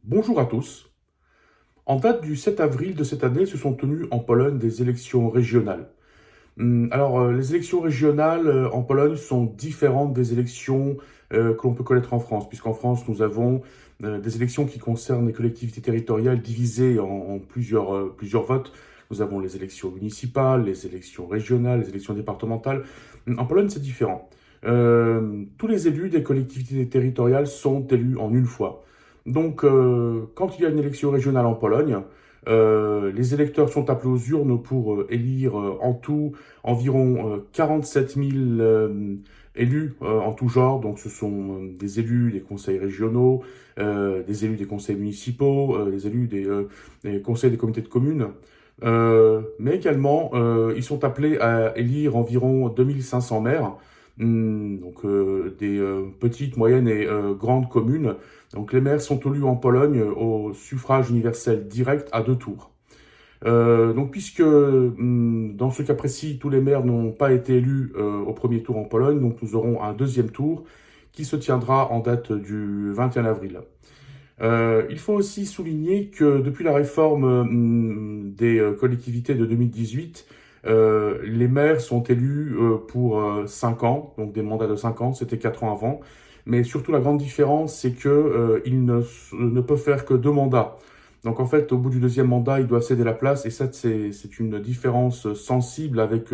Bonjour à tous. En date du 7 avril de cette année se sont tenues en Pologne des élections régionales. Les élections régionales en Pologne sont différentes des élections que l'on peut connaître en France, puisqu'en France, nous avons des élections qui concernent les collectivités territoriales divisées en plusieurs votes. Nous avons les élections municipales, les élections régionales, les élections départementales. En Pologne, c'est différent. Tous les élus des collectivités territoriales sont élus en une fois. Donc, quand il y a une élection régionale en Pologne, les électeurs sont appelés aux urnes pour élire en tout environ 47 000 élus en tout genre. Donc, ce sont des élus des conseils régionaux, des élus des conseils municipaux, des élus des conseils des comités de communes. Mais également, ils sont appelés à élire environ 2500 maires, des petites, moyennes et grandes communes. Donc les maires sont élus en Pologne au suffrage universel direct à deux tours. Puisque dans ce cas précis, tous les maires n'ont pas été élus au premier tour en Pologne, donc nous aurons un deuxième tour qui se tiendra en date du 21 avril. Il faut aussi souligner que depuis la réforme des collectivités de 2018, les maires sont élus pour 5 ans, donc des mandats de 5 ans, c'était 4 ans avant. Mais surtout, la grande différence, c'est que ils ne peuvent faire que 2 mandats. Donc en fait, au bout du deuxième mandat, ils doivent céder la place. Et ça, c'est une différence sensible avec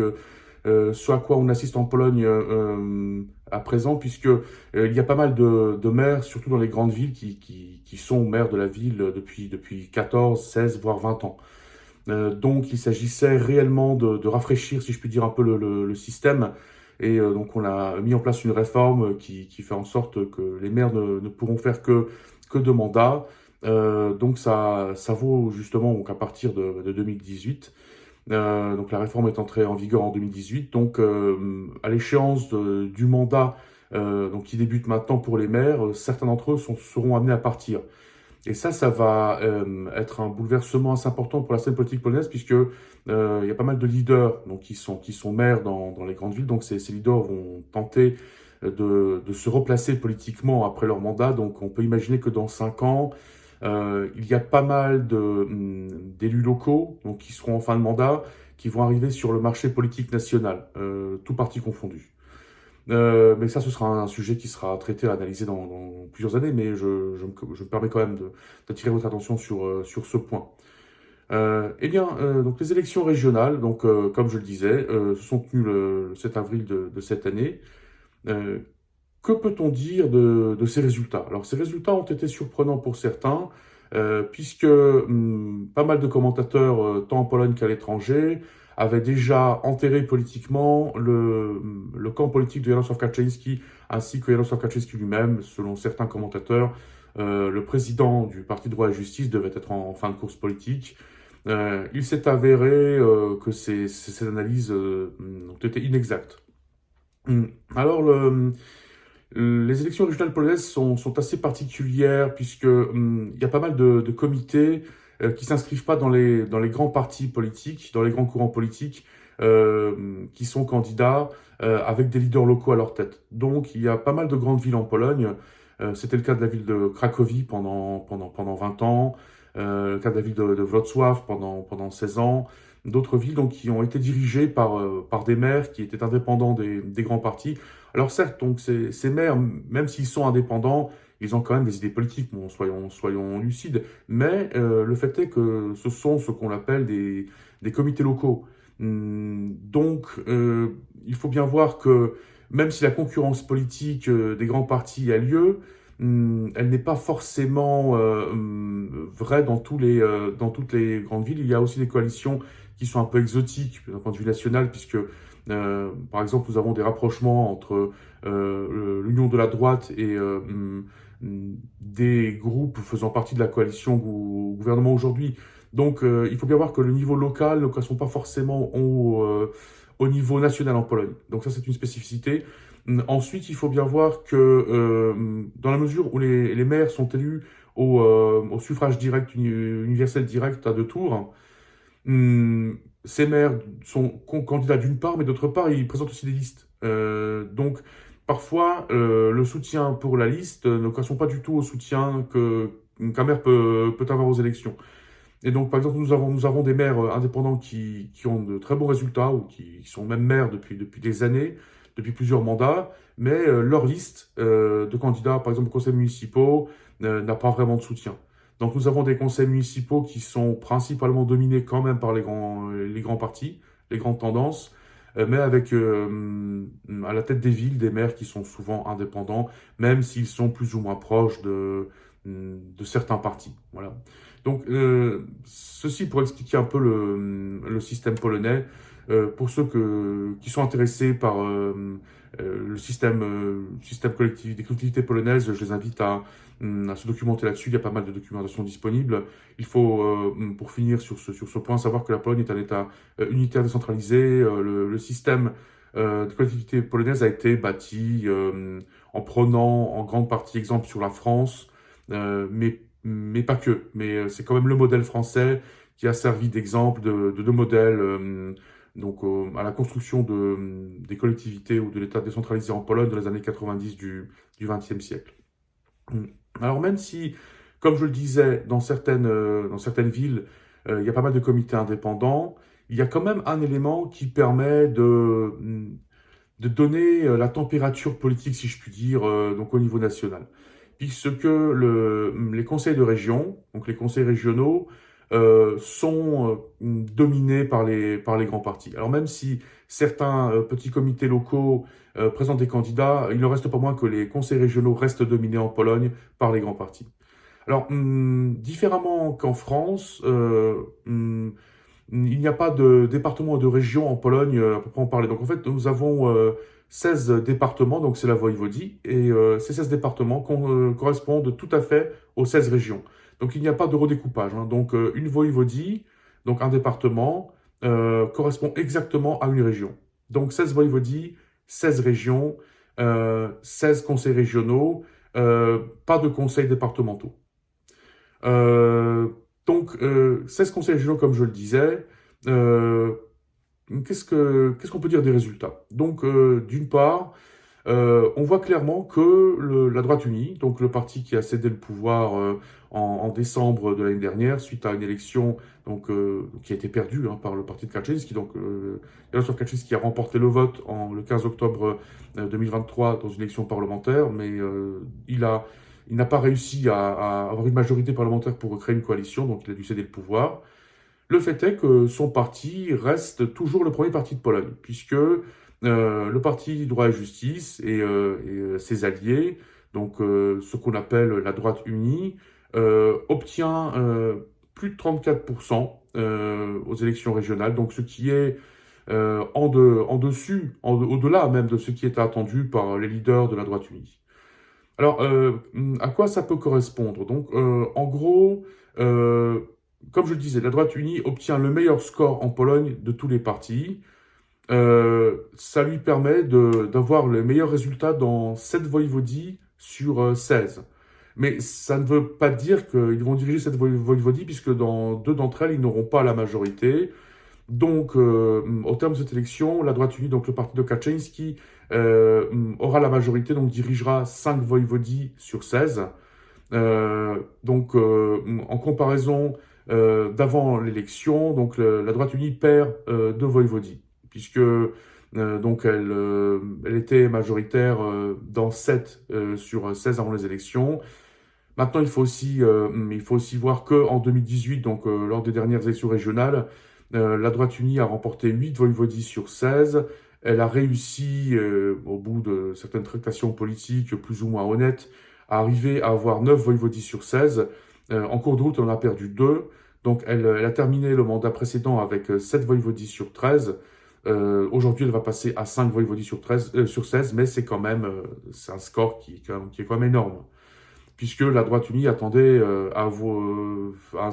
ce à quoi on assiste en Pologne à présent, puisque il y a pas mal de maires, surtout dans les grandes villes, qui sont maires de la ville depuis 14, 16, voire 20 ans. Donc il s'agissait réellement de rafraîchir, si je puis dire, un peu le système. Et donc on a mis en place une réforme qui fait en sorte que les maires ne pourront faire que 2 mandats. Donc ça vaut justement donc à partir de 2018. Donc la réforme est entrée en vigueur en 2018. Donc à l'échéance du mandat donc qui débute maintenant pour les maires, certains d'entre eux seront amenés à partir. Et ça va être un bouleversement assez important pour la scène politique polonaise, puisque il y a pas mal de leaders donc, qui sont maires dans les grandes villes. Donc ces leaders vont tenter de se replacer politiquement après leur mandat. Donc on peut imaginer que dans 5 ans, il y a pas mal d'élus locaux donc, qui seront en fin de mandat, qui vont arriver sur le marché politique national, tout parti confondu. Mais ça, ce sera un sujet qui sera traité, analysé dans plusieurs années, mais je me permets quand même d'attirer votre attention sur ce point. Donc les élections régionales, donc comme je le disais, se sont tenues le 7 avril de cette année. Euh, que peut-on dire de ces résultats? Alors ces résultats ont été surprenants pour certains, puisque pas mal de commentateurs, tant en Pologne qu'à l'étranger, avaient déjà enterré politiquement le camp politique de Jarosław Kaczyński, ainsi que Jarosław Kaczyński lui-même. Selon certains commentateurs, le président du Parti Droit et Justice devait être en fin de course politique. Il s'est avéré que ces analyses ont été inexactes. Alors, les élections régionales polonaises sont assez particulières, puisque il y a pas mal de comités qui s'inscrivent pas dans les grands partis politiques, dans les grands courants politiques, qui sont candidats avec des leaders locaux à leur tête. Donc il y a pas mal de grandes villes en Pologne. C'était le cas de la ville de Cracovie pendant 20 ans, le cas de la ville de Wrocław pendant 16 ans. D'autres villes donc, qui ont été dirigées par des maires qui étaient indépendants des grands partis. Alors certes, donc ces maires, même s'ils sont indépendants, ils ont quand même des idées politiques, bon, soyons lucides, mais le fait est que ce sont ce qu'on appelle des comités locaux. Il faut bien voir que même si la concurrence politique des grands partis a lieu, elle n'est pas forcément vraie dans toutes les grandes villes. Il y a aussi des coalitions qui sont un peu exotiques d'un point de vue national, puisque par exemple, nous avons des rapprochements entre l'union de la droite et des groupes faisant partie de la coalition au gouvernement aujourd'hui. Donc, il faut bien voir que le niveau local ne correspond pas forcément au niveau national en Pologne. Donc ça, c'est une spécificité. Ensuite, il faut bien voir que dans la mesure où les maires sont élus au suffrage direct, universel direct à deux tours, ces maires sont candidats d'une part, mais d'autre part, ils présentent aussi des listes. Parfois, le soutien pour la liste ne correspond pas du tout au soutien qu'un maire peut avoir aux élections. Et donc, par exemple, nous avons des maires indépendants qui ont de très bons résultats ou qui sont même maires depuis des années, depuis plusieurs mandats, mais leur liste de candidats, par exemple, aux conseils municipaux, n'a pas vraiment de soutien. Donc, nous avons des conseils municipaux qui sont principalement dominés quand même par les grands partis, les grandes tendances, mais avec à la tête des villes des maires qui sont souvent indépendants, même s'ils sont plus ou moins proches de certains partis. Voilà. Donc, ceci pour expliquer un peu le système polonais. Pour ceux qui sont intéressés par le système collectif, des collectivités polonaises, je les invite à se documenter là-dessus. Il y a pas mal de documentation disponible. Il faut, pour finir sur ce point, savoir que la Pologne est un État unitaire décentralisé. Le système de collectivité polonaise a été bâti en prenant en grande partie exemple sur la France, mais pas que. Mais c'est quand même le modèle français qui a servi d'exemple, de modèle à la construction des collectivités ou de l'État décentralisé en Pologne dans les années 90 du XXe siècle. Alors même si, comme je le disais, dans certaines villes, il y a pas mal de comités indépendants, il y a quand même un élément qui permet de donner la température politique, si je puis dire, donc au niveau national. Puisque les conseils de région, donc les conseils régionaux, sont dominés par les grands partis. Alors même si certains petits comités locaux présentent des candidats, il ne reste pas moins que les conseils régionaux restent dominés en Pologne par les grands partis. Alors, différemment qu'en France, il n'y a pas de département ou de région en Pologne à proprement parler. Donc en fait, nous avons 16 départements, donc c'est la voïvodie, et ces 16 départements correspondent tout à fait aux 16 régions. Donc il n'y a pas de redécoupage, hein. Donc une voïvodie, donc un département, correspond exactement à une région. Donc 16 voïvodies, 16 régions, 16 conseils régionaux, pas de conseils départementaux. Euh, donc, 16 conseils régionaux, comme je le disais. Euh, qu'est-ce qu'on peut dire des résultats? Donc, d'une part, on voit clairement que la droite unie, donc le parti qui a cédé le pouvoir en décembre de l'année dernière, suite à une élection qui a été perdue hein, par le parti de Kaczynski, donc Jarosław Kaczynski qui a remporté le vote le 15 octobre 2023 dans une élection parlementaire, mais il n'a pas réussi à avoir une majorité parlementaire pour créer une coalition, donc il a dû céder le pouvoir. Le fait est que son parti reste toujours le premier parti de Pologne, puisque le parti Droit et Justice et ses alliés, donc ce qu'on appelle la droite unie, obtient plus de 34% aux élections régionales, donc ce qui est au-delà même de ce qui était attendu par les leaders de la droite unie. Alors, à quoi ça peut correspondre? Donc, en gros, comme je le disais, la droite unie obtient le meilleur score en Pologne de tous les partis. Ça lui permet d'avoir les meilleurs résultats dans 7 voïvodies sur 16. Mais ça ne veut pas dire qu'ils vont diriger cette voïvodie, puisque dans 2 d'entre elles, ils n'auront pas la majorité. Donc, au terme de cette élection, la droite unie, donc le parti de Kaczynski, aura la majorité, donc dirigera 5 voïvodies sur 16. En comparaison d'avant l'élection, donc la droite unie perd 2 voïvodies, puisque elle était majoritaire dans 7 sur 16 avant les élections. Maintenant, il faut aussi voir qu'en 2018, donc lors des dernières élections régionales, la droite unie a remporté 8 voïvodies sur 16. Elle a réussi, au bout de certaines tractations politiques plus ou moins honnêtes, à arriver à avoir 9 voïvodies sur 16. En cours de route, elle en a perdu 2. Donc, elle a terminé le mandat précédent avec 7 voïvodies sur 13. Aujourd'hui, elle va passer à 5 voïvodies sur 16, mais c'est quand même c'est un score qui est quand même énorme. Puisque la droite unie attendait un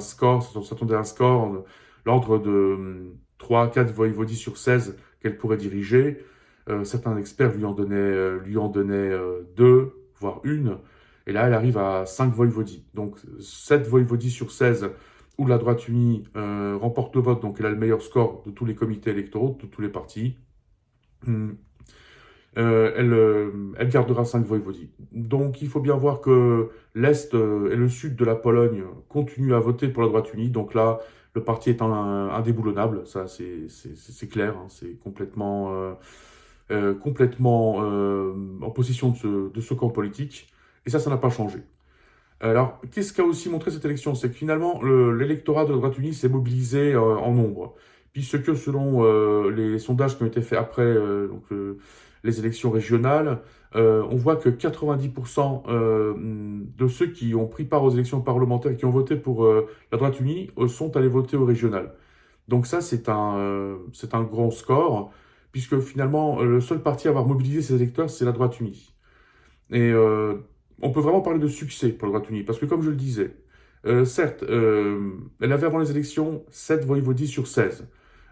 score, s'attendait à un score l'ordre de 3-4 voïvodies sur 16 qu'elle pourrait diriger. Certains experts lui en donnaient 2, voire une. Et là, elle arrive à 5 voïvodies. Donc 7 voïvodies sur 16 où la droite unie remporte le vote, donc elle a le meilleur score de tous les comités électoraux, de tous les partis. elle gardera 5 voïvodies. Donc il faut bien voir que l'Est et le Sud de la Pologne continuent à voter pour la droite unie. Donc là, le parti est indéboulonnable, ça c'est clair, hein, c'est complètement en possession de ce camp politique. Et ça n'a pas changé. Alors, qu'est-ce qu'a aussi montré cette élection? C'est que finalement, l'électorat de la droite unie s'est mobilisé en nombre. Puisque selon les sondages qui ont été faits après les élections régionales, on voit que 90% de ceux qui ont pris part aux élections parlementaires et qui ont voté pour la droite unie sont allés voter au régional. Donc ça, c'est un grand score, puisque finalement, le seul parti à avoir mobilisé ses électeurs, c'est la droite unie. Et on peut vraiment parler de succès pour la droite unie, parce que comme je le disais, certes, elle avait avant les élections 7 voïvodies sur 16.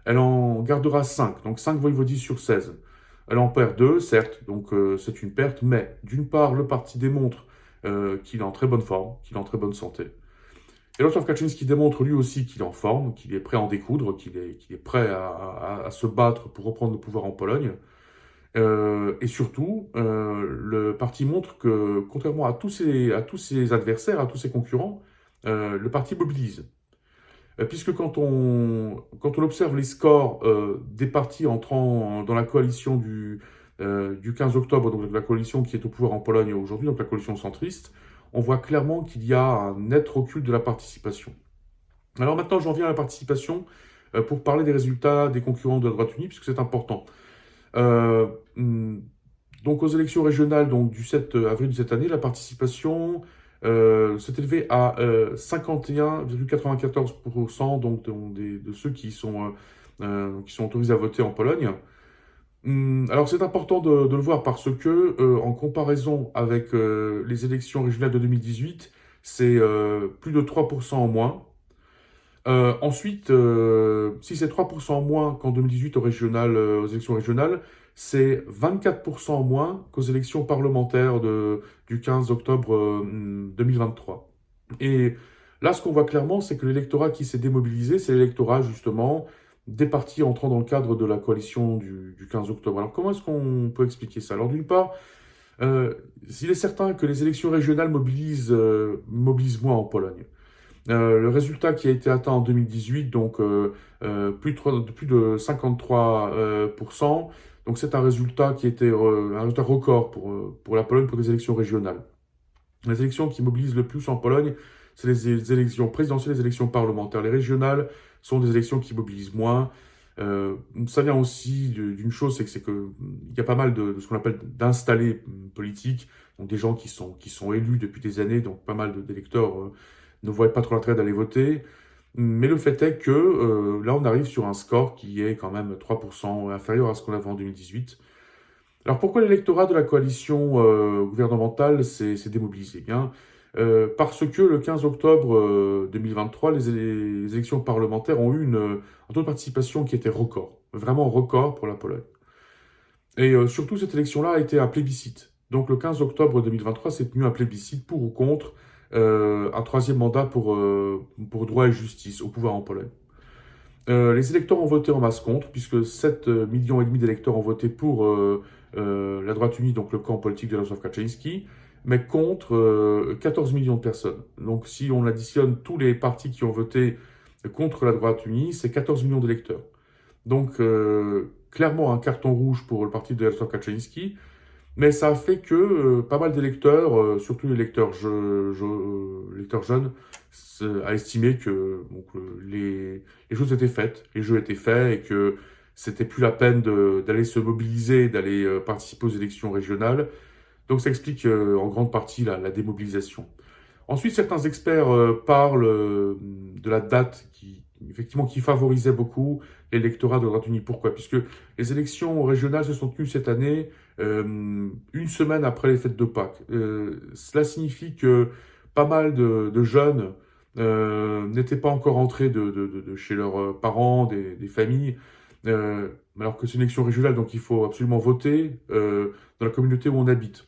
Elle en gardera 5, donc 5 voïvodies sur 16. Elle en perd 2, certes, donc c'est une perte, mais d'une part, le parti démontre qu'il est en très bonne forme, qu'il est en très bonne santé. Et Jarosław Kaczynski démontre lui aussi qu'il est en forme, qu'il est prêt à en découdre, qu'il est prêt à se battre pour reprendre le pouvoir en Pologne. Et surtout, le parti montre que, contrairement à à tous ses adversaires, à tous ses concurrents, le parti mobilise. Puisque quand on observe les scores des partis entrant dans la coalition du 15 octobre, donc la coalition qui est au pouvoir en Pologne aujourd'hui, donc la coalition centriste, on voit clairement qu'il y a un net recul de la participation. Alors maintenant, j'en viens à la participation pour parler des résultats des concurrents de la droite unie, puisque c'est important. Euh, hmm, donc aux élections régionales du 7 avril de cette année, la participation s'est élevée à 51,94% de ceux qui sont autorisés à voter en Pologne. Alors c'est important de le voir parce que en comparaison avec les élections régionales de 2018, c'est plus de 3% en moins. Ensuite, si c'est 3% en moins qu'en 2018 aux élections régionales, c'est 24% en moins qu'aux élections parlementaires du 15 octobre 2023. Et là, ce qu'on voit clairement, c'est que l'électorat qui s'est démobilisé, c'est l'électorat justement des partis entrant dans le cadre de la coalition du 15 octobre. Alors comment est-ce qu'on peut expliquer ça? Alors d'une part, il est certain que les élections régionales mobilisent moins en Pologne. Le résultat qui a été atteint en 2018, donc plus de 53%. Donc c'est un résultat qui était un résultat record pour la Pologne pour des élections régionales. Les élections qui mobilisent le plus en Pologne, c'est les élections présidentielles et les élections parlementaires. Les régionales sont des élections qui mobilisent moins. Ça vient aussi d'une chose, c'est que il y a pas mal de ce qu'on appelle d'installés politiques, donc des gens qui sont élus depuis des années, donc pas mal d'électeurs ne voyaient pas trop l'intérêt d'aller voter. Mais le fait est que là, on arrive sur un score qui est quand même 3% inférieur à ce qu'on avait en 2018. Alors pourquoi l'électorat de la coalition gouvernementale s'est démobilisé? Eh bien, parce que le 15 octobre 2023, les élections parlementaires ont eu un taux de participation qui était record, vraiment record pour la Pologne. Et surtout, cette élection-là a été un plébiscite. Donc le 15 octobre 2023, s'est tenu un plébiscite pour ou contre un troisième mandat pour droit et justice au pouvoir en Pologne. Les électeurs ont voté en masse contre, puisque 7,5 millions d'électeurs ont voté pour la droite unie, donc le camp politique de Jarosław Kaczyński, mais contre 14 millions de personnes. Donc si on additionne tous les partis qui ont voté contre la droite unie, c'est 14 millions d'électeurs. Donc clairement un carton rouge pour le parti de Jarosław Kaczyński, mais ça a fait que pas mal d'électeurs, surtout les lecteurs jeunes, a estimé que les choses étaient faites, les jeux étaient faits et que c'était plus la peine d'aller se mobiliser, d'aller participer aux élections régionales. Donc ça explique en grande partie la démobilisation. Ensuite, certains experts parlent de la date effectivement, qui favorisait beaucoup l'électorat de droite unie. Pourquoi? Puisque les élections régionales se sont tenues cette année une semaine après les fêtes de Pâques. Cela signifie que pas mal de jeunes n'étaient pas encore entrés de chez leurs parents, des familles, alors que c'est une élection régionale, donc il faut absolument voter dans la communauté où on habite.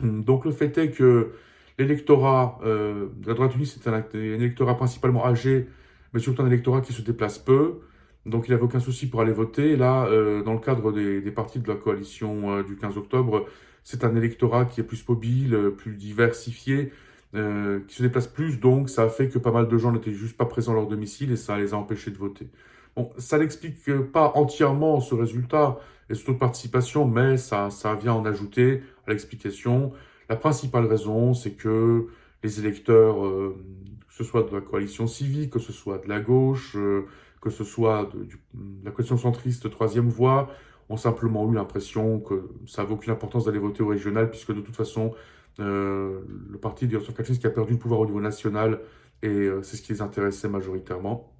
Donc le fait est que l'électorat de la droite unie, c'est un électorat principalement âgé, mais surtout un électorat qui se déplace peu. Donc il n'avait aucun souci pour aller voter. Et là, dans le cadre des partis de la coalition du 15 octobre, c'est un électorat qui est plus mobile, plus diversifié, qui se déplace plus. Donc ça a fait que pas mal de gens n'étaient juste pas présents à leur domicile et ça les a empêchés de voter. Bon, ça n'explique pas entièrement ce résultat et ce taux de participation, mais ça vient en ajouter à l'explication. La principale raison, c'est que les électeurs, que ce soit de la coalition civique, que ce soit de la gauche, que ce soit de la coalition centriste troisième voie, ont simplement eu l'impression que ça n'avait aucune importance d'aller voter au régional, puisque de toute façon, le parti de Jarosław Kaczynski a perdu le pouvoir au niveau national, et c'est ce qui les intéressait majoritairement.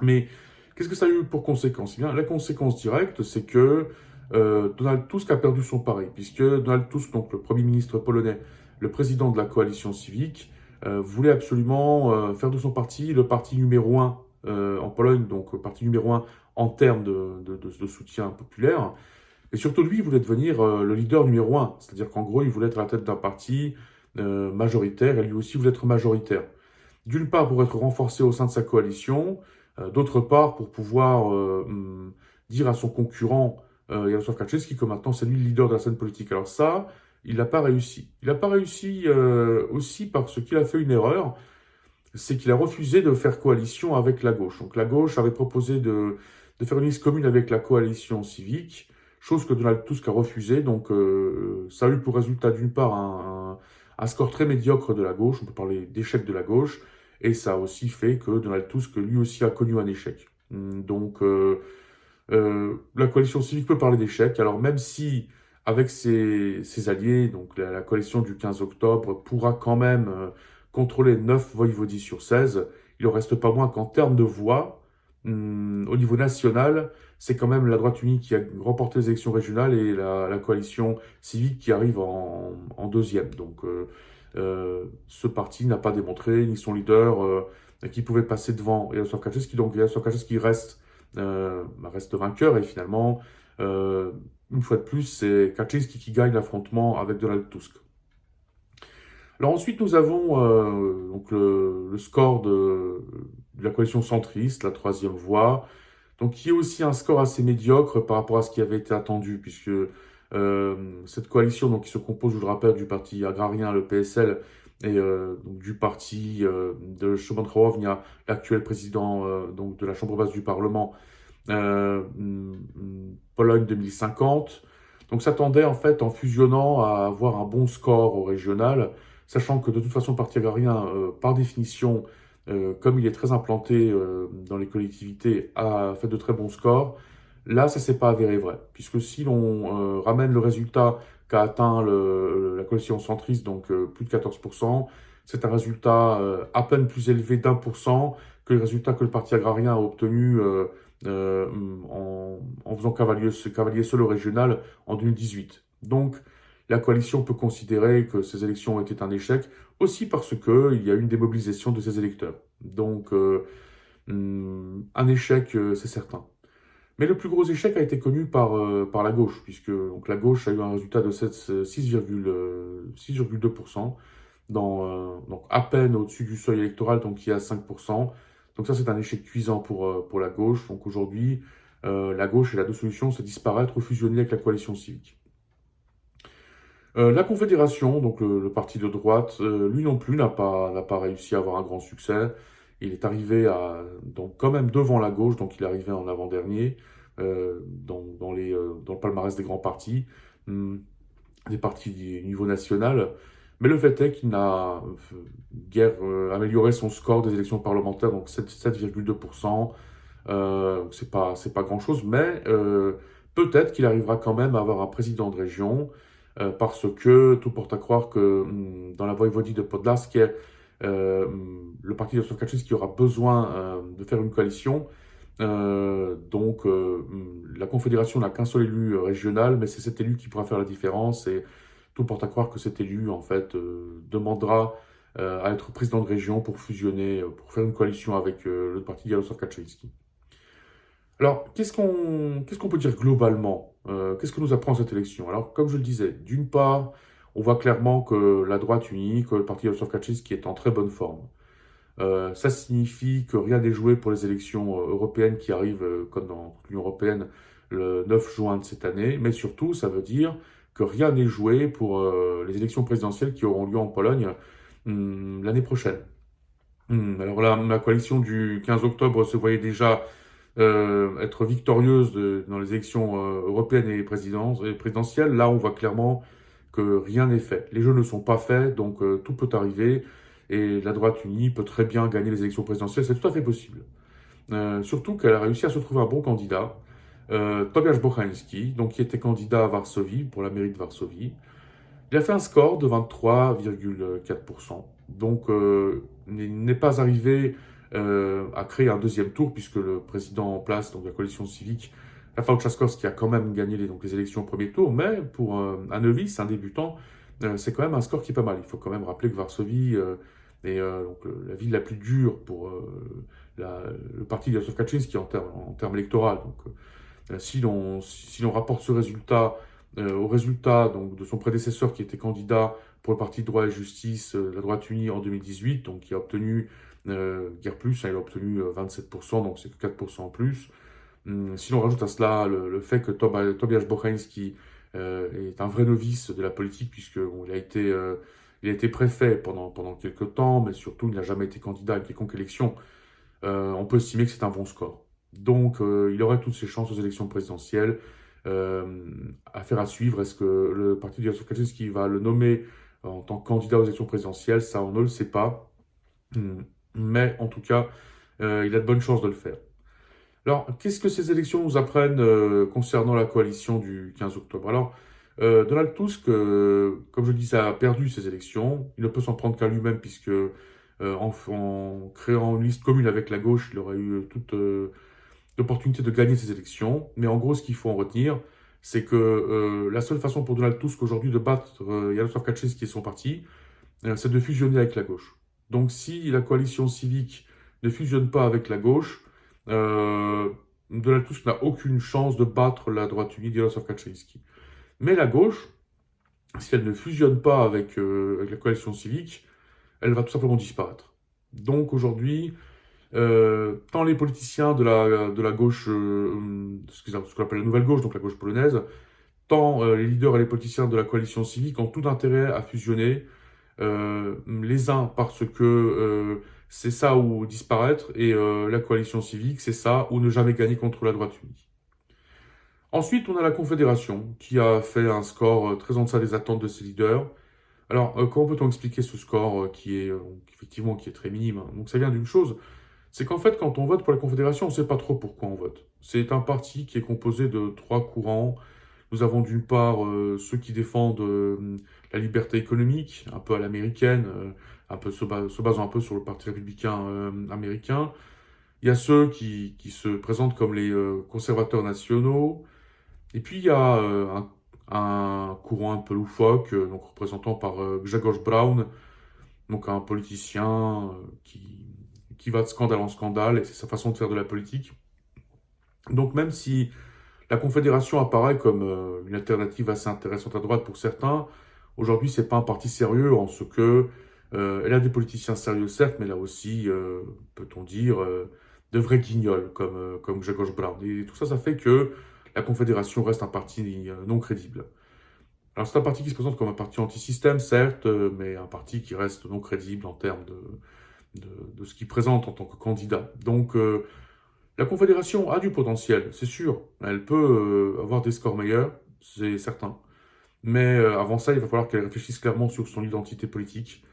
Mais qu'est-ce que ça a eu pour conséquence? Eh bien, la conséquence directe, c'est que Donald Tusk a perdu son pari, puisque Donald Tusk, donc le Premier ministre polonais, le président de la coalition civique, voulait absolument faire de son parti le parti numéro un en Pologne, donc parti numéro un en termes de soutien populaire. Et surtout, lui, il voulait devenir le leader numéro un, c'est-à-dire qu'en gros, il voulait être à la tête d'un parti majoritaire, et lui aussi voulait être majoritaire. D'une part, pour être renforcé au sein de sa coalition, d'autre part, pour pouvoir dire à son concurrent, Jarosław Kaczynski, que maintenant c'est lui le leader de la scène politique. Alors ça, il n'a pas réussi. Il n'a pas réussi aussi parce qu'il a fait une erreur, c'est qu'il a refusé de faire coalition avec la gauche. Donc la gauche avait proposé de faire une liste commune avec la coalition civique, chose que Donald Tusk a refusé. Donc ça a eu pour résultat d'une part un score très médiocre de la gauche, on peut parler d'échec de la gauche, et ça a aussi fait que Donald Tusk lui aussi a connu un échec. Donc la coalition civique peut parler d'échec, alors même si avec ses alliés, donc la coalition du 15 octobre pourra quand même contrôler 9 voïvodies sur 16, il en reste pas moins qu'en termes de voix, au niveau national, c'est quand même la droite unie qui a remporté les élections régionales et la coalition civique qui arrive en deuxième. Donc ce parti n'a pas démontré, ni son leader, qui pouvait passer devant Jarosław Kaczyński. Donc Jarosław Kaczyński reste vainqueur et finalement, une fois de plus, c'est Kaczynski qui gagne l'affrontement avec Donald Tusk. Alors ensuite, nous avons donc le score de la coalition centriste, la troisième voie, donc qui est aussi un score assez médiocre par rapport à ce qui avait été attendu, puisque cette coalition, donc, qui se compose, je le rappelle, du parti agrarien, le PSL, et donc, du parti de Szymon Hołownia, l'actuel président donc, de la Chambre basse du Parlement, Pologne 2050. Donc s'attendait en fait en fusionnant à avoir un bon score au régional, sachant que de toute façon le parti agrarien, par définition, comme il est très implanté dans les collectivités, a fait de très bons scores. Là, ça ne s'est pas avéré vrai, puisque si l'on ramène le résultat qu'a atteint la coalition centriste, donc plus de 14%, c'est un résultat à peine plus élevé d'1% que le résultat que le parti agrarien a obtenu euh, en faisant cavalier seul au régional en 2018. Donc, la coalition peut considérer que ces élections ont été un échec, aussi parce qu'il y a eu une démobilisation de ses électeurs. Donc, un échec, c'est certain. Mais le plus gros échec a été connu par la gauche, puisque donc, la gauche a eu un résultat de 6,2%, donc à peine au-dessus du seuil électoral, donc qui est à 5%. Donc ça, c'est un échec cuisant pour la gauche. Donc aujourd'hui, la gauche, elle a deux solutions, c'est disparaître ou fusionner avec la coalition civique. La Confédération, donc le parti de droite, lui non plus n'a pas réussi à avoir un grand succès. Il est arrivé donc quand même devant la gauche, donc il est arrivé en avant-dernier dans le palmarès des grands partis, des partis du niveau national. Mais le fait est qu'il n'a guère amélioré son score des élections parlementaires, donc 7,2%. C'est pas grand-chose, mais peut-être qu'il arrivera quand même à avoir un président de région, parce que tout porte à croire que dans la voïvodie de Podlask, le parti de Jarosław qui aura besoin de faire une coalition. Donc la Confédération n'a qu'un seul élu régional, mais c'est cet élu qui pourra faire la différence, et tout porte à croire que cet élu, en fait, demandera à être président de région pour fusionner, pour faire une coalition avec le parti de Jarosław Kaczyński. Alors, qu'est-ce qu'on peut dire globalement? Qu'est-ce que nous apprend cette élection? Alors, comme je le disais, d'une part, on voit clairement que la droite unie, que le parti de Jarosław Kaczyński est en très bonne forme. Ça signifie que rien n'est joué pour les élections européennes qui arrivent, comme dans l'Union européenne, le 9 juin de cette année. Mais surtout, ça veut dire que rien n'est joué pour les élections présidentielles qui auront lieu en Pologne l'année prochaine. Alors là, la coalition du 15 octobre se voyait déjà être victorieuse dans les élections européennes et présidentielles. Là, on voit clairement que rien n'est fait. Les jeux ne sont pas faits, donc tout peut arriver. Et la droite unie peut très bien gagner les élections présidentielles, c'est tout à fait possible. Surtout qu'elle a réussi à se trouver un bon candidat, Tobiasz Bochański, donc qui était candidat à Varsovie, pour la mairie de Varsovie. Il a fait un score de 23,4%. Donc, il n'est pas arrivé à créer un deuxième tour, puisque le président en place, donc la coalition civique, Rafał Trzaskowski, a quand même gagné les élections au premier tour. Mais pour un novice, un débutant, c'est quand même un score qui est pas mal. Il faut quand même rappeler que Varsovie est donc, la ville la plus dure pour le parti de Jarosław Kaczynski en termes électoraux. Donc, si l'on rapporte ce résultat au résultat donc, de son prédécesseur qui était candidat pour le parti Droit et Justice, la droite unie en 2018, donc qui a obtenu guère plus, hein, il a obtenu 27%, donc c'est que 4% en plus. Si l'on rajoute à cela le fait que Tobiasz Bochański est un vrai novice de la politique, puisqu'il il a été préfet pendant quelques temps, mais surtout il n'a jamais été candidat à quelconque élection, on peut estimer que c'est un bon score. Donc, il aurait toutes ses chances aux élections présidentielles. Affaire à suivre, est-ce que le parti de Jarosław Kaczynski va le nommer en tant que candidat aux élections présidentielles? Ça, on ne le sait pas. Mais en tout cas, il a de bonnes chances de le faire. Alors, qu'est-ce que ces élections nous apprennent concernant la coalition du 15 octobre? Alors, Donald Tusk, comme je le disais, a perdu ces élections. Il ne peut s'en prendre qu'à lui-même, puisque en créant une liste commune avec la gauche, il aurait eu toute l'opportunité de gagner ces élections. Mais en gros, ce qu'il faut en retenir, c'est que la seule façon pour Donald Tusk aujourd'hui de battre Jarosław Kaczynski et son parti, c'est de fusionner avec la gauche. Donc si la coalition civique ne fusionne pas avec la gauche, Donald Tusk n'a aucune chance de battre la droite unie de Jarosław Kaczynski. Mais la gauche, si elle ne fusionne pas avec la coalition civique, elle va tout simplement disparaître. Donc aujourd'hui, tant les politiciens de la gauche, ce qu'on appelle la nouvelle gauche, donc la gauche polonaise, tant les leaders et les politiciens de la coalition civique ont tout intérêt à fusionner, les uns parce que c'est ça ou disparaître, et la coalition civique, c'est ça ou ne jamais gagner contre la droite unie. Ensuite, on a la Confédération, qui a fait un score très en deçà des attentes de ses leaders. Alors, comment peut-on expliquer ce score effectivement, qui est très minime, hein? Donc ça vient d'une chose, c'est qu'en fait, quand on vote pour la Confédération, on ne sait pas trop pourquoi on vote. C'est un parti qui est composé de trois courants. Nous avons d'une part ceux qui défendent la liberté économique, un peu à l'américaine, se basant un peu sur le Parti républicain américain. Il y a ceux qui se présentent comme les conservateurs nationaux. Et puis il y a un courant un peu loufoque, donc représentant par Grzegorz Braun, donc un politicien qui va de scandale en scandale, et c'est sa façon de faire de la politique. Donc même si la Confédération apparaît comme une alternative assez intéressante à droite pour certains, aujourd'hui c'est pas un parti sérieux en ce que elle a des politiciens sérieux certes, mais là aussi, peut-on dire, de vrais guignols comme Grzegorz Braun. Et tout ça, ça fait que la Confédération reste un parti non crédible. Alors c'est un parti qui se présente comme un parti anti-système, certes, mais un parti qui reste non crédible en termes de ce qu'il présente en tant que candidat. Donc la Confédération a du potentiel, c'est sûr. Elle peut avoir des scores meilleurs, c'est certain. Mais avant ça, il va falloir qu'elle réfléchisse clairement sur son identité politique.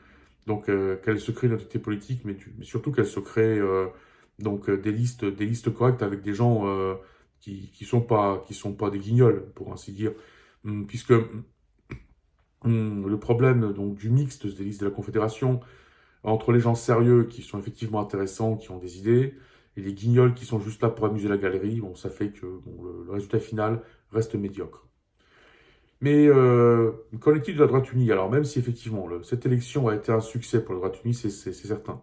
Donc qu'elle se crée une identité politique, mais surtout qu'elle se crée donc des listes correctes avec des gens qui sont pas des guignols, pour ainsi dire. Puisque le problème donc du mixte des listes de la Confédération, entre les gens sérieux qui sont effectivement intéressants, qui ont des idées, et les guignols qui sont juste là pour amuser la galerie, bon, ça fait que le résultat final reste médiocre. Mais qu'en est-il de la droite unie? Alors même si effectivement cette élection a été un succès pour la droite unie, c'est certain.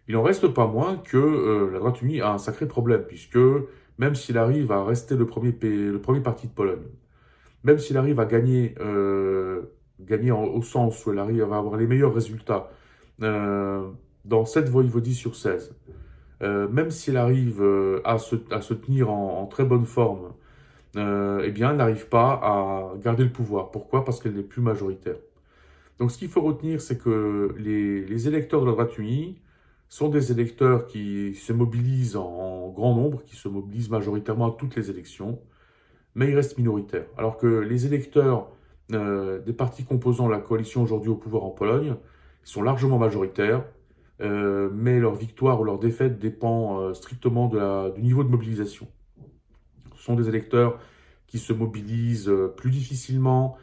Il n'en reste pas moins que la droite unie a un sacré problème, puisque même s'il arrive à rester le premier parti de Pologne, même s'il arrive à gagner, au sens où elle arrive à avoir les meilleurs résultats dans 7 voïvodies sur 16, même si elle arrive à se tenir en très bonne forme, eh bien, elle n'arrive pas à garder le pouvoir. Pourquoi? Parce qu'elle n'est plus majoritaire. Donc, ce qu'il faut retenir, c'est que les électeurs de la droite unie sont des électeurs qui se mobilisent en grand nombre, qui se mobilisent majoritairement à toutes les élections, mais ils restent minoritaires. Alors que les électeurs des partis composant la coalition aujourd'hui au pouvoir en Pologne sont largement majoritaires, mais leur victoire ou leur défaite dépend strictement du niveau de mobilisation. Ce sont des électeurs qui se mobilisent plus difficilement.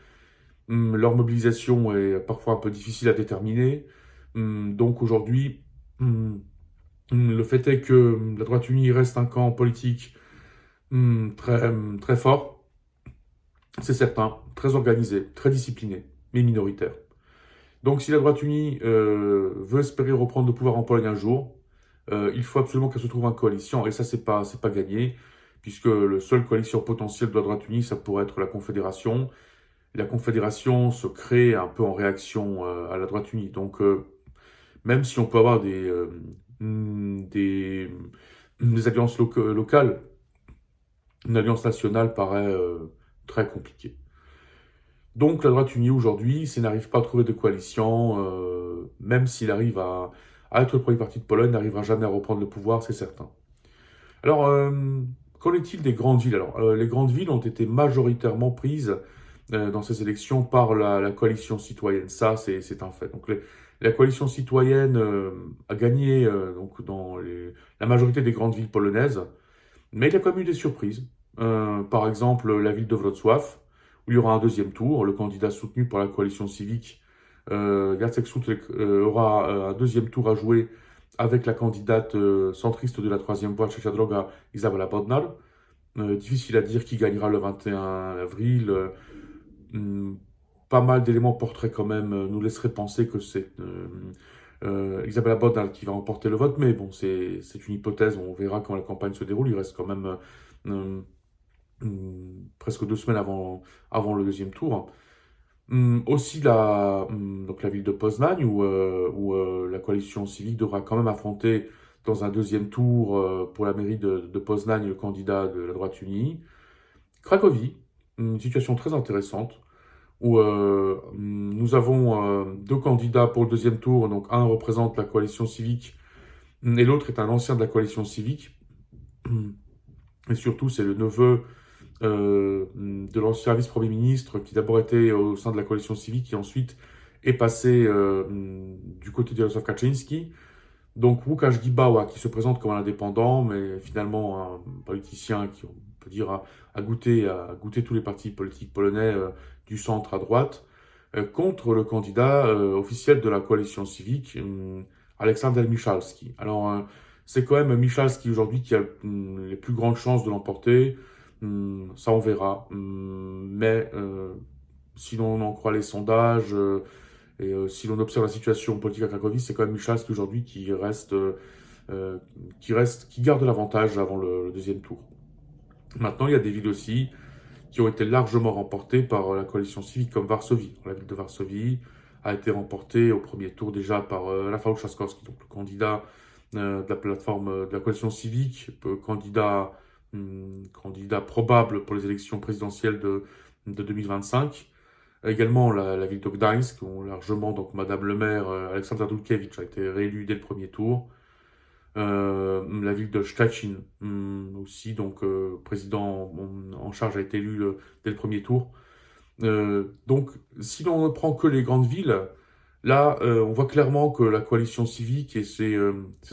Leur mobilisation est parfois un peu difficile à déterminer. Donc aujourd'hui, le fait est que la droite unie reste un camp politique très fort, c'est certain, très organisé, très discipliné, mais minoritaire. Donc si la droite unie veut espérer reprendre le pouvoir en Pologne un jour, il faut absolument qu'elle se trouve en coalition, et ça c'est pas gagné, puisque le seul coalition potentielle de la droite unie, ça pourrait être la Confédération. La Confédération se crée un peu en réaction à la droite unie. Donc même si on peut avoir des alliances locales, une alliance nationale paraît très compliquée. Donc la droite unie aujourd'hui, s'il n'arrive pas à trouver de coalition, même s'il arrive à être le premier parti de Pologne, n'arrivera jamais à reprendre le pouvoir, c'est certain. Alors, qu'en est-il des grandes villes? Alors, les grandes villes ont été majoritairement prises dans ces élections par la coalition citoyenne. Ça, c'est un fait. Donc, la coalition citoyenne a gagné donc la majorité des grandes villes polonaises, mais il y a quand même eu des surprises. Par exemple, la ville de Wrocław, où il y aura un deuxième tour. Le candidat soutenu par la coalition civique, Jacek Sutek, aura un deuxième tour à jouer avec la candidate centriste de la troisième voie, Trzecia Droga, Izabela Bodnar. Difficile à dire qui gagnera le 21 avril. Pas mal d'éléments porteraient quand même, nous laisseraient penser que c'est Izabela Bodnar qui va remporter le vote, mais bon, c'est une hypothèse, on verra quand la campagne se déroule. Il reste quand même presque 2 semaines avant le deuxième tour. Aussi donc la ville de Poznań, où la coalition civique devra quand même affronter dans un deuxième tour pour la mairie de Poznań le candidat de la droite unie. Cracovie, une situation très intéressante, où nous avons 2 candidats pour le deuxième tour. Donc un représente la coalition civique et l'autre est un ancien de la coalition civique. Et surtout, c'est le neveu de l'ancien vice-premier ministre qui d'abord était au sein de la coalition civique et ensuite est passé du côté de Jarosław Kaczyński. Donc Łukasz Gibała qui se présente comme un indépendant, mais finalement un politicien qui, on peut dire, a goûté tous les partis politiques polonais du centre à droite, contre le candidat officiel de la coalition civique, Aleksander Michalski. Alors c'est quand même Michalski aujourd'hui qui a les plus grandes chances de l'emporter. Ça on verra. Mais si l'on en croit les sondages et si l'on observe la situation politique à Cracovie, c'est quand même Michalski aujourd'hui qui garde l'avantage avant le deuxième tour. Maintenant, il y a des villes aussi qui ont été largement remportées par la coalition civique comme Varsovie. La ville de Varsovie a été remportée au premier tour déjà par Rafał Trzaskowski, donc le candidat de la plateforme de la coalition civique, candidat probable pour les élections présidentielles de 2025. Également la ville de Gdańsk, où largement donc Madame le maire Aleksandra Dulkiewicz a été réélue dès le premier tour. La ville de Szczecin aussi, donc président en charge a été élu dès le premier tour. Donc si l'on ne prend que les grandes villes, là on voit clairement que la coalition civique et ses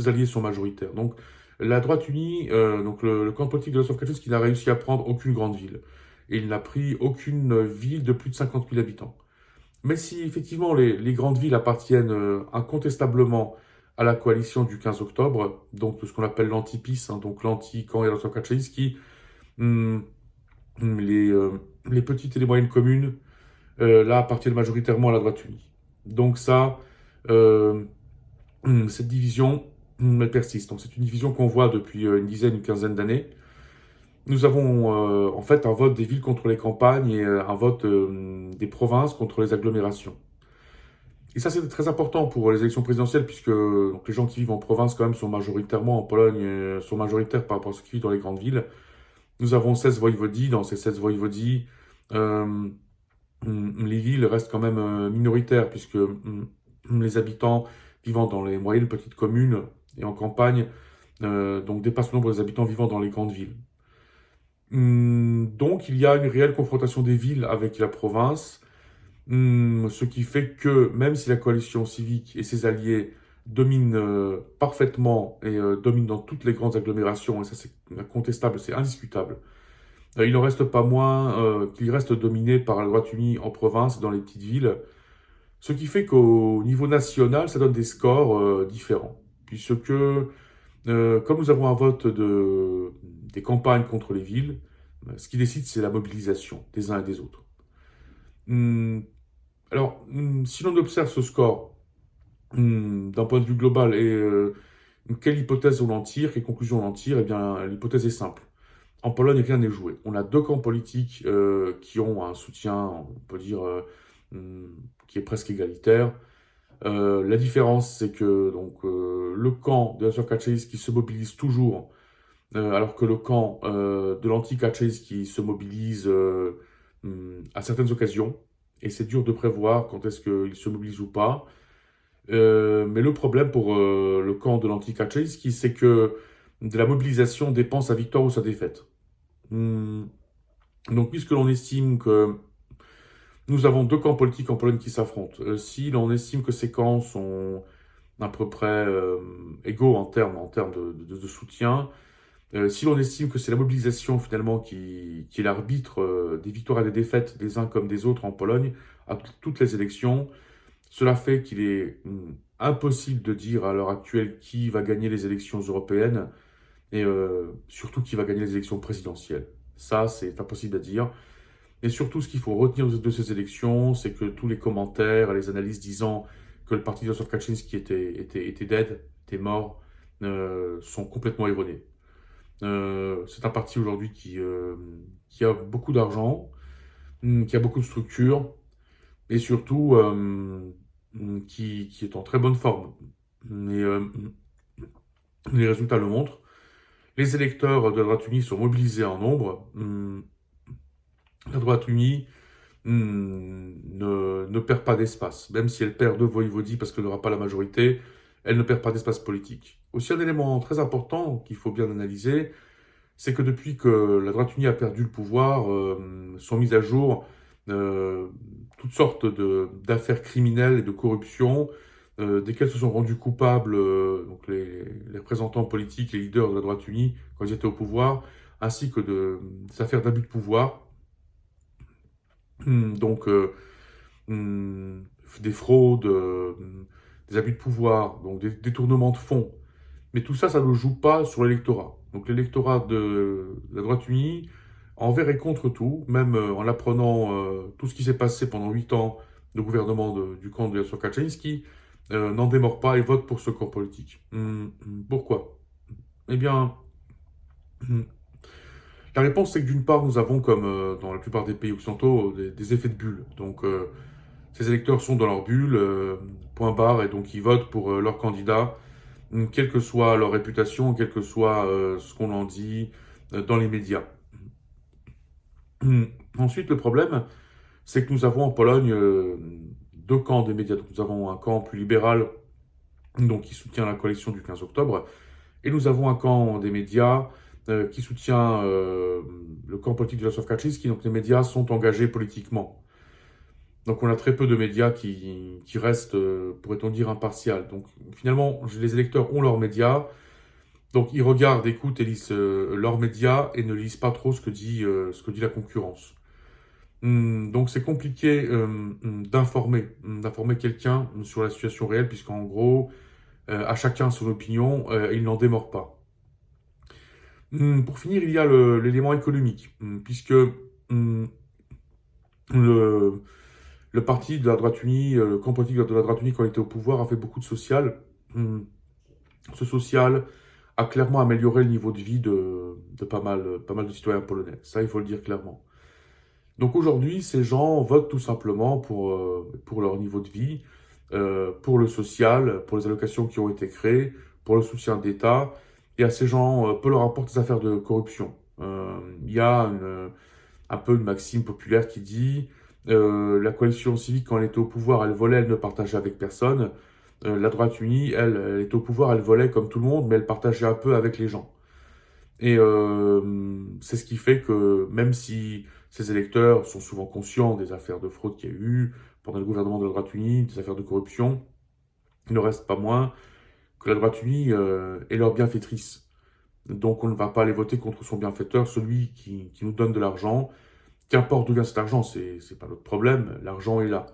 alliés sont majoritaires. Donc la droite unie, donc le camp politique de Jarosław Kaczyński n'a réussi à prendre aucune grande ville. Et il n'a pris aucune ville de plus de 50 000 habitants. Mais si effectivement les grandes villes appartiennent incontestablement à la coalition du 15 octobre, donc ce qu'on appelle l'anti-PiS, donc l'anti-camp Jarosław Kaczyński, les petites et les moyennes communes, là, appartiennent majoritairement à la droite unie. Donc ça, cette division, elle persiste. Donc c'est une division qu'on voit depuis une quinzaine d'années. Nous avons en fait un vote des villes contre les campagnes et un vote des provinces contre les agglomérations. Et ça, c'est très important pour les élections présidentielles, puisque donc, les gens qui vivent en province, quand même, sont majoritairement en Pologne, sont majoritaires par rapport à ceux qui vivent dans les grandes villes. Nous avons 16 voïvodis. Dans ces 16 voïvodis, euh, les villes restent quand même minoritaires, puisque les habitants vivant dans les moyennes petites communes et en campagne donc dépassent le nombre des habitants vivant dans les grandes villes. Donc il y a une réelle confrontation des villes avec la province, ce qui fait que même si la coalition civique et ses alliés dominent parfaitement et dominent dans toutes les grandes agglomérations, et ça c'est incontestable, c'est indiscutable, il n'en reste pas moins qu'il reste dominé par la droite unie en province, dans les petites villes, ce qui fait qu'au niveau national, ça donne des scores différents. Puisque, comme nous avons un vote des campagnes contre les villes, ce qui décide, c'est la mobilisation des uns et des autres. Hum, alors, si l'on observe ce score d'un point de vue global et quelle hypothèse on en tire, quelle conclusion on en tire, eh bien, l'hypothèse est simple. En Pologne, rien n'est joué. On a deux camps politiques qui ont un soutien, on peut dire, qui est presque égalitaire. La différence, c'est que donc, le camp de Jarosław Kaczyński se mobilise toujours, alors que le camp de l'anti-Kaczyński se mobilise à certaines occasions. Et c'est dur de prévoir quand est-ce qu'il se mobilise ou pas. Mais le problème pour le camp de l'anti-Kaczyński, c'est que de la mobilisation dépend sa victoire ou sa défaite. Hmm. Donc, puisque l'on estime que nous avons deux camps politiques en Pologne qui s'affrontent, si l'on estime que ces camps sont à peu près égaux en termes de soutien, si l'on estime que c'est la mobilisation finalement qui est l'arbitre des victoires et des défaites des uns comme des autres en Pologne à toutes les élections, cela fait qu'il est impossible de dire à l'heure actuelle qui va gagner les élections européennes et surtout qui va gagner les élections présidentielles. Ça, c'est impossible à dire. Et surtout, ce qu'il faut retenir de ces élections, c'est que tous les commentaires, les analyses disant que le parti de Jarosław Kaczyński était dead, était mort, sont complètement erronés. C'est un parti aujourd'hui qui a beaucoup d'argent, qui a beaucoup de structures, et surtout qui est en très bonne forme. Et les résultats le montrent. Les électeurs de la droite unie sont mobilisés en nombre. La droite unie ne perd pas d'espace. Même si elle perd deux voïvodies parce qu'elle n'aura pas la majorité, elle ne perd pas d'espace politique. Aussi un élément très important qu'il faut bien analyser, c'est que depuis que la droite unie a perdu le pouvoir, sont mises à jour euh, toutes sortes d'affaires criminelles et de corruption, desquelles se sont rendus coupables donc les représentants politiques, les leaders de la droite unie quand ils étaient au pouvoir, ainsi que des affaires d'abus de pouvoir. Donc, des fraudes, des abus de pouvoir, donc des détournements de fonds. Mais tout ça, ça ne joue pas sur l'électorat. Donc l'électorat de la droite unie, envers et contre tout, même en apprenant tout ce qui s'est passé pendant 8 ans de gouvernement du camp de Jarosław Kaczyński, n'en démord pas et vote pour ce corps politique. Pourquoi? Eh bien, la réponse, c'est que d'une part, nous avons, comme dans la plupart des pays occidentaux, des effets de bulle. Donc, ces électeurs sont dans leur bulle, point barre, et donc ils votent pour leur candidat, quelle que soit leur réputation, quel que soit ce qu'on en dit dans les médias. Ensuite, le problème, c'est que nous avons en Pologne deux camps des médias. Donc, nous avons un camp plus libéral, donc qui soutient la coalition du 15 octobre, et nous avons un camp des médias qui soutient le camp politique de Jarosław Kaczyński. Donc, les médias sont engagés politiquement. Donc on a très peu de médias qui restent, pourrait-on dire, impartials. Donc finalement, les électeurs ont leurs médias, donc ils regardent, écoutent et lisent leurs médias et ne lisent pas trop ce que dit la concurrence. Donc c'est compliqué d'informer quelqu'un sur la situation réelle, puisqu'en gros, à chacun son opinion, il n'en démord pas. Pour finir, il y a l'élément économique, puisque le le parti de la droite unie, le camp politique de la droite unie, quand il était au pouvoir, a fait beaucoup de social. Ce social a clairement amélioré le niveau de vie de pas mal de citoyens polonais. Ça, il faut le dire clairement. Donc aujourd'hui, ces gens votent tout simplement pour leur niveau de vie. pour le social, pour les allocations qui ont été créées, pour le soutien d'État, et à ces gens, peu leur importe les affaires de corruption. Il y a un peu une maxime populaire qui dit la coalition civique, quand elle était au pouvoir, elle volait, elle ne partageait avec personne. La droite unie, elle, elle était au pouvoir, elle volait comme tout le monde, mais elle partageait un peu avec les gens. Et c'est ce qui fait que même si ces électeurs sont souvent conscients des affaires de fraude qu'il y a eu pendant le gouvernement de la droite unie, des affaires de corruption, il ne reste pas moins que la droite unie est leur bienfaitrice. Donc on ne va pas aller voter contre son bienfaiteur, celui qui nous donne de l'argent. Qu'importe d'où vient cet argent, c'est pas notre problème, l'argent est là.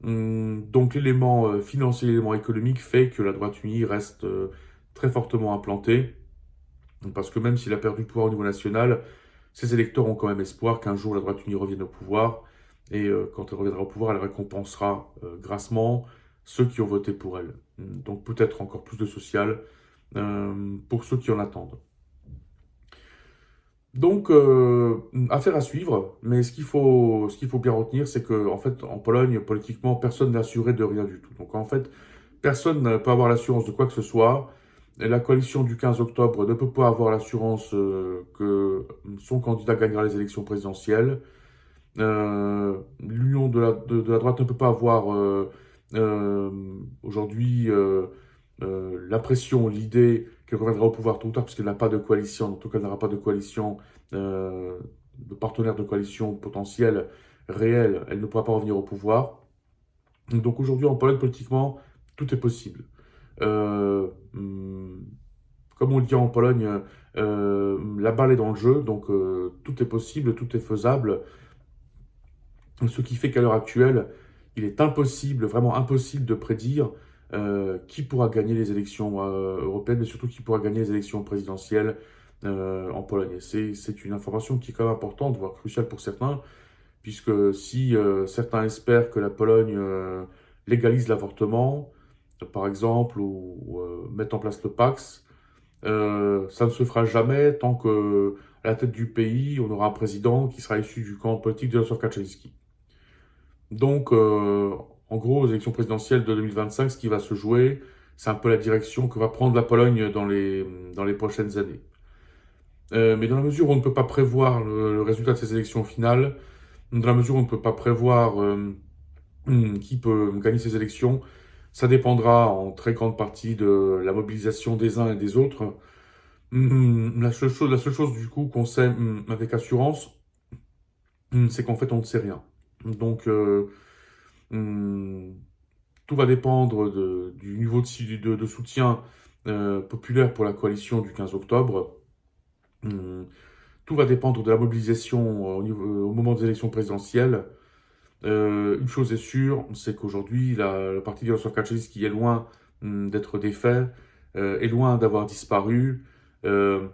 Donc l'élément financier, l'élément économique fait que la droite unie reste très fortement implantée, parce que même s'il a perdu le pouvoir au niveau national, ses électeurs ont quand même espoir qu'un jour la droite unie revienne au pouvoir, et quand elle reviendra au pouvoir, elle récompensera grassement ceux qui ont voté pour elle. Donc peut-être encore plus de social pour ceux qui en attendent. Donc, affaire à suivre, mais ce qu'il faut bien retenir, c'est que, en fait, en Pologne, politiquement, personne n'est assuré de rien du tout. Donc, en fait, personne ne peut avoir l'assurance de quoi que ce soit. Et la coalition du 15 octobre ne peut pas avoir l'assurance que son candidat gagnera les élections présidentielles. L'union de la droite ne peut pas avoir euh, aujourd'hui l'impression, l'idée qu'elle reviendra au pouvoir tôt ou tard, puisqu'elle n'a pas de coalition, en tout cas elle n'aura pas de coalition, euh, de partenaire de coalition potentiel, réel, elle ne pourra pas revenir au pouvoir. Donc aujourd'hui en Pologne, politiquement, tout est possible. Euh, hum, Comme on le dit en Pologne, la balle est dans le jeu, donc tout est possible, tout est faisable. Ce qui fait qu'à l'heure actuelle, il est impossible, vraiment impossible de prédire qui pourra gagner les élections européennes, mais surtout qui pourra gagner les élections présidentielles en Pologne. Et c'est une information qui est quand même importante, voire cruciale pour certains, puisque si certains espèrent que la Pologne légalise l'avortement, par exemple, ou mette en place le Pax, ça ne se fera jamais tant que à la tête du pays, on aura un président qui sera issu du camp politique de Jarosław Kaczyński. Donc, en gros, aux élections présidentielles de 2025, ce qui va se jouer, c'est un peu la direction que va prendre la Pologne dans les prochaines années. Mais dans la mesure où on ne peut pas prévoir le résultat de ces élections finales, dans la mesure où on ne peut pas prévoir qui peut gagner ces élections, ça dépendra en très grande partie de la mobilisation des uns et des autres. La seule chose du coup qu'on sait avec assurance, c'est qu'en fait on ne sait rien. Donc, hum, tout va dépendre du niveau de soutien populaire pour la coalition du 15 octobre. Hum, Tout va dépendre de la mobilisation au moment des élections présidentielles. Une chose est sûre, c'est qu'aujourd'hui, le parti de Jarosław Kaczyński est loin d'être défait, est loin d'avoir disparu. Euh,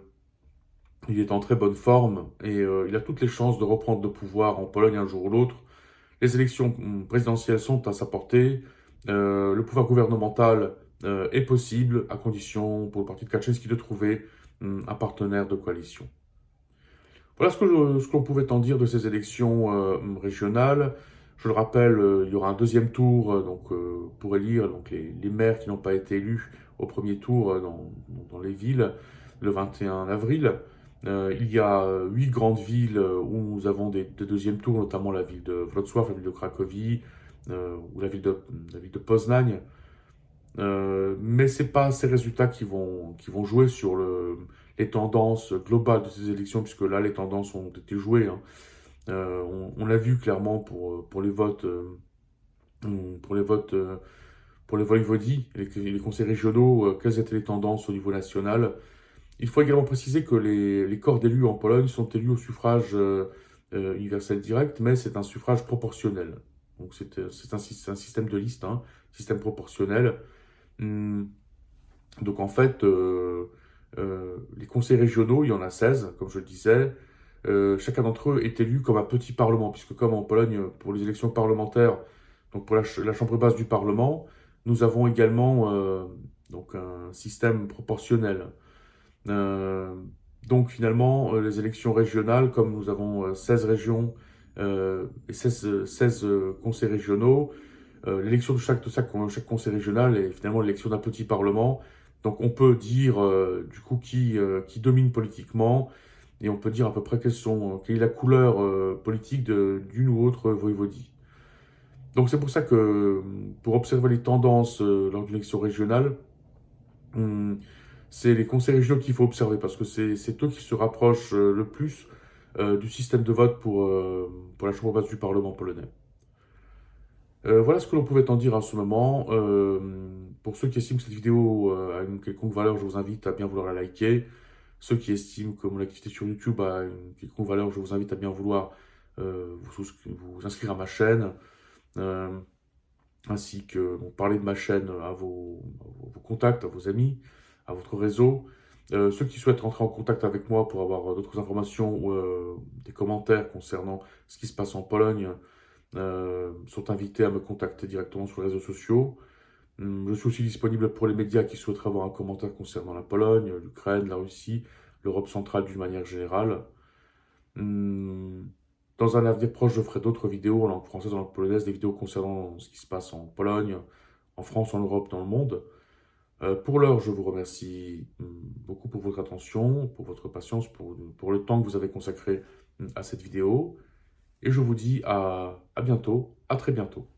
il est en très bonne forme et il a toutes les chances de reprendre le pouvoir en Pologne un jour ou l'autre. Les élections présidentielles sont à sa portée. Le pouvoir gouvernemental est possible à condition pour le parti de Kaczynski de trouver un partenaire de coalition. Voilà ce qu'on pouvait en dire de ces élections régionales. Je le rappelle, il y aura un deuxième tour pour élire donc les maires qui n'ont pas été élus au premier tour dans les villes le 21 avril. Il y a 8 grandes villes où nous avons des deuxièmes tours, notamment la ville de Wrocław, la ville de Cracovie ou la ville de Poznań. Mais ce n'est pas ces résultats qui vont jouer sur les tendances globales de ces élections, puisque là, les tendances ont été jouées, hein. On l'a vu clairement pour les votes, pour les votes, pour les voïvodis, les conseils régionaux, quelles étaient les tendances au niveau national. Il faut également préciser que les corps d'élus en Pologne sont élus au suffrage universel direct, mais c'est un suffrage proportionnel. Donc c'est un système de liste, hein, système proportionnel. Hum, Donc en fait, les conseils régionaux, il y en a 16, comme je le disais. Chacun d'entre eux est élu comme un petit parlement, puisque comme en Pologne, pour les élections parlementaires, donc pour la chambre basse du Parlement, nous avons également donc un système proportionnel. Euh, donc finalement, les élections régionales, comme nous avons 16 régions et 16 conseils régionaux, L'élection de chaque conseil régional est finalement l'élection d'un petit parlement. Donc on peut dire du coup qui domine politiquement et on peut dire à peu près quelle est la couleur politique d'une ou autre voïvodie. Donc c'est pour ça que pour observer les tendances lors d'une élection régionale, hum, c'est les conseils régionaux qu'il faut observer parce que c'est eux qui se rapprochent le plus du système de vote pour la chambre basse du Parlement polonais. Voilà ce que l'on pouvait en dire à ce moment. Pour ceux qui estiment que cette vidéo a une quelconque valeur, je vous invite à bien vouloir la liker. Ceux qui estiment que mon activité sur YouTube a une quelconque valeur, je vous invite à bien vouloir vous inscrire à ma chaîne, euh, ainsi que parler de ma chaîne à vos contacts, à vos amis, à votre réseau. Ceux qui souhaitent rentrer en contact avec moi pour avoir d'autres informations ou des commentaires concernant ce qui se passe en Pologne, sont invités à me contacter directement sur les réseaux sociaux. Je suis aussi disponible pour les médias qui souhaiteraient avoir un commentaire concernant la Pologne, l'Ukraine, la Russie, l'Europe centrale d'une manière générale. Hum, Dans un avenir proche, je ferai d'autres vidéos en langue française, en langue polonaise, des vidéos concernant ce qui se passe en Pologne, en France, en Europe, dans le monde. Pour l'heure, je vous remercie beaucoup pour votre attention, pour votre patience, pour le temps que vous avez consacré à cette vidéo. Et je vous dis à bientôt, à très bientôt.